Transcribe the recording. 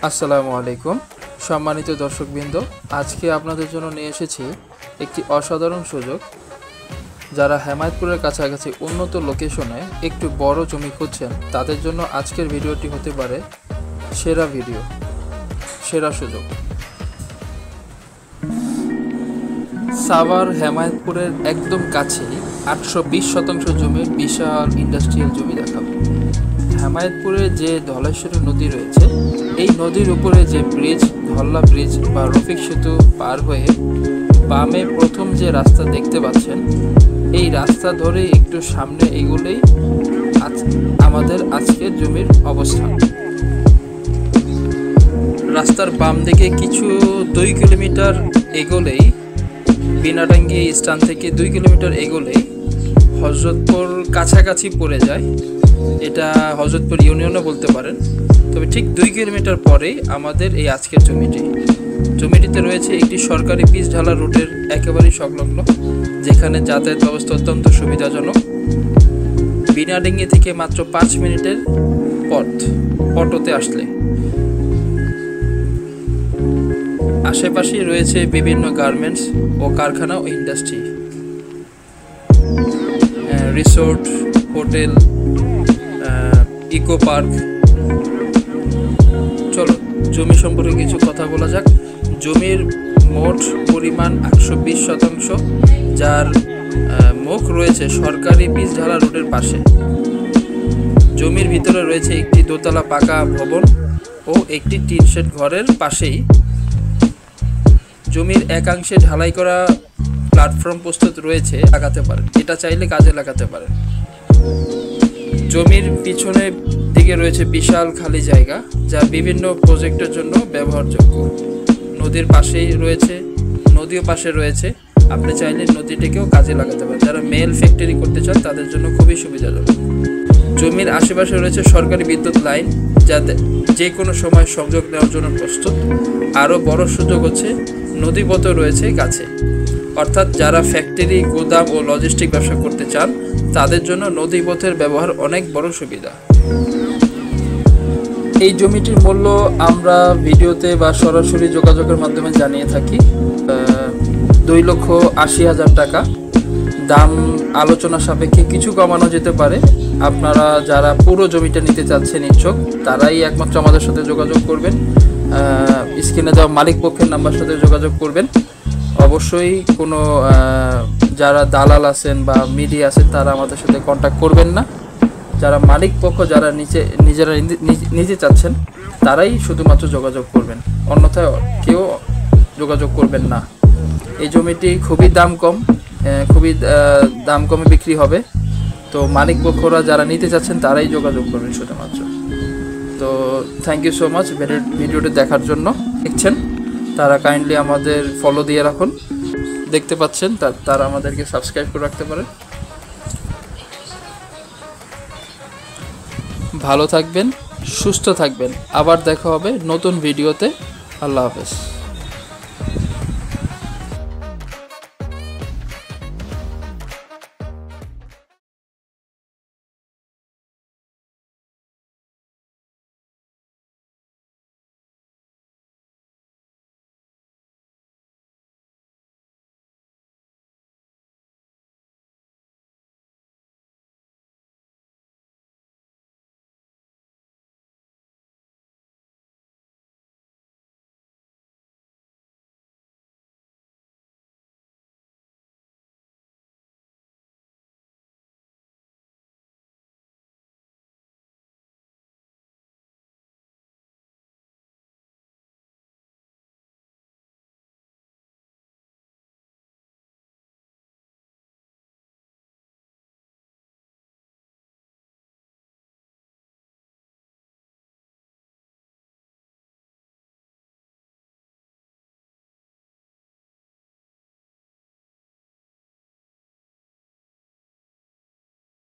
আসসালামু আলাইকুম সম্মানিত দর্শকবৃন্দ, আজকে আপনাদের জন্য নিয়ে এসেছি একটি অসাধারণ সুযোগ। যারা হেমায়েতপুরের কাছাকাছি উন্নত লোকেশনে একটু বড় জমি খুঁজছেন তাদের জন্য আজকের ভিডিওটি হতে পারে সেরা সুযোগ। সাভার হেমায়েতপুরের একদম কাছেই 820 শতাংশ জমির বিশাল ইন্ডাস্ট্রিয়াল জমি দেখাবো। হেমায়েতপুরে যে ধলেশ্বরী নদী রয়েছে, এই নদীর উপরে যে ব্রিজ, ধল্লা ব্রিজ বা রফিক সেতু পার হয়ে বামে প্রথম যে রাস্তা দেখতে পাচ্ছেন, এই রাস্তা ধরে একটু সামনে এগোলেই আমাদের আজকের জমির অবস্থান। রাস্তার বাম দিকে কিছু 2 কিলোমিটার এগোলেই, বিনাডাঙ্গি স্থান থেকে 2 কিলোমিটার এগোলেই হযরতপুর কাছাকাছি পড়ে যায়। এটা হযরতপুর ইউনিয়নও বলতে পারেন। তবে ঠিক 2 কিলোমিটার পরেই আমাদের এই আজকের জমিটিতে রয়েছে একটি সরকারি পিচ ঢালা রুটের একেবারেই সংলগ্ন, যেখানে যাতায়াত ব্যবস্থা অত্যন্ত সুবিধাজনক। বিনাডাঙ্গি থেকে মাত্র 5 মিনিটের পথ অটোতে আসলে। আশেপাশে রয়েছে বিভিন্ন গার্মেন্টস ও কারখানা ও industry, resort, hotel, eco park. চলো জমি সম্পর্কে কিছু কথা বলা যাক। জমির মোট পরিমাণ 820 শতাংশ, যার মুখ রয়েছে সরকারি পিচ ঢালা রোডের পাশে। জমির ভিতরে রয়েছে একটি দোতলা পাকা ভবন ও একটি টিন শেড ঘরের পাশেই জমির একাংশে ঢালাই করা প্ল্যাটফর্ম প্রস্তুত রয়েছে, লাগাতে পারেন। এটা চাইলে কাজে লাগাতে পারেন। জমির পিছনের দিকে রয়েছে বিশাল খালি জায়গা, যা বিভিন্ন প্রজেক্টের জন্য ব্যবহারযোগ্য। নদীর পাশেই রয়েছে, নদীও পাশে রয়েছে। আপনি চাইলে নদীটিকেও কাজে লাগাতে পারেন। যারা মেল ফ্যাক্টরি করতে চান তাদের জন্য খুবই সুবিধাজনক। জমির আশেপাশে রয়েছে সরকারি বিদ্যুৎ লাইন, যাতে যে কোনো সময় সংযোগ নেওয়ার জন্য প্রস্তুত। আরও বড় সুযোগ হচ্ছে নদীপথ রয়েছে কাছে, অর্থাৎ যারা ফ্যাক্টরি, গোদাম ও লজিস্টিক ব্যবসা করতে চান তাদের জন্য নদীপথের ব্যবহার অনেক বড় সুবিধা। এই জমিটির মূল্য আমরা ভিডিওতে বা সরাসরি যোগাযোগের মাধ্যমে জানিয়ে থাকি 2,80,000 টাকা। দাম আলোচনা সাপেক্ষে কিছু কমানো যেতে পারে। আপনারা যারা পুরো জমিটা নিতে চাচ্ছেন ইচ্ছুক, তারাই একমাত্র আমাদের সাথে যোগাযোগ করবেন। স্ক্রিনে দেওয়া মালিক পক্ষের নাম্বার সাথে যোগাযোগ করবেন। অবশ্যই কোনো যারা দালাল আছেন বা মিডিয়া আছেন তারা আমাদের সাথে কন্ট্যাক্ট করবেন না। যারা মালিক পক্ষ, যারা নিজেরা নিতে চাচ্ছেন তারাই শুধুমাত্র যোগাযোগ করবেন, অন্যথায় কেউ যোগাযোগ করবেন না। এই জমিটি খুবই দাম কমে বিক্রি হবে। তো মালিক পক্ষরা যারা নিতে চাচ্ছেন তারাই যোগাযোগ করবেন শুধুমাত্র। তো থ্যাংক ইউ সো মাচ ভিডিওটি দেখার জন্য। দেখছেন তারা কাইন্ডলি আমাদের ফলো দিয়ে রাখুন। দেখতে পাচ্ছেন তারা আমাদেরকে সাবস্ক্রাইব করে রাখতে পারেন। ভালো থাকবেন, সুস্থ থাকবেন। আবার দেখা হবে নতুন ভিডিওতে। আল্লাহ হাফেজ।